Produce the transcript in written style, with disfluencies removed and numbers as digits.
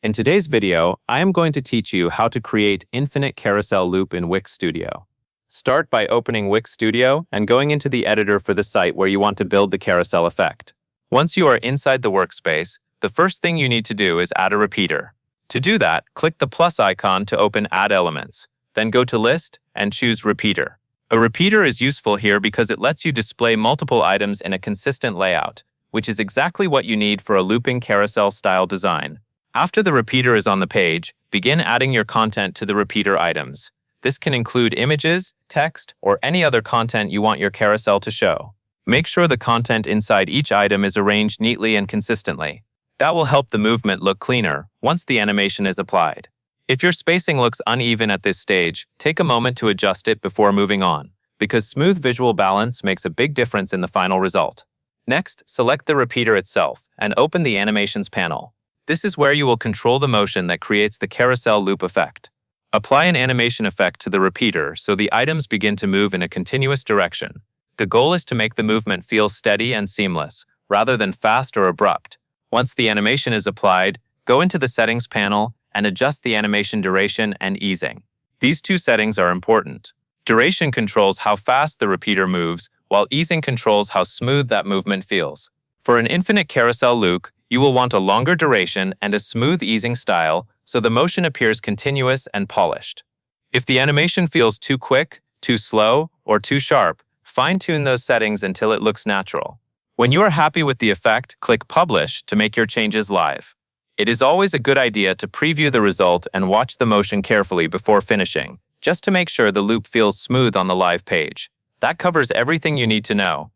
In today's video, I am going to teach you how to create infinite carousel loop in Wix Studio. Start by opening Wix Studio and going into the editor for the site where you want to build the carousel effect. Once you are inside the workspace, the first thing you need to do is add a repeater. To do that, click the plus icon to open Add Elements, then go to List and choose Repeater. A repeater is useful here because it lets you display multiple items in a consistent layout, which is exactly what you need for a looping carousel-style design. After the repeater is on the page, begin adding your content to the repeater items. This can include images, text, or any other content you want your carousel to show. Make sure the content inside each item is arranged neatly and consistently. That will help the movement look cleaner once the animation is applied. If your spacing looks uneven at this stage, take a moment to adjust it before moving on, because smooth visual balance makes a big difference in the final result. Next, select the repeater itself and open the Animations panel. This is where you will control the motion that creates the carousel loop effect. Apply an animation effect to the repeater so the items begin to move in a continuous direction. The goal is to make the movement feel steady and seamless, rather than fast or abrupt. Once the animation is applied, go into the Settings panel and adjust the animation duration and easing. These two settings are important. Duration controls how fast the repeater moves, while easing controls how smooth that movement feels. For an infinite carousel loop, you will want a longer duration and a smooth easing style so the motion appears continuous and polished. If the animation feels too quick, too slow, or too sharp, fine-tune those settings until it looks natural. When you are happy with the effect, click Publish to make your changes live. It is always a good idea to preview the result and watch the motion carefully before finishing, just to make sure the loop feels smooth on the live page. That covers everything you need to know.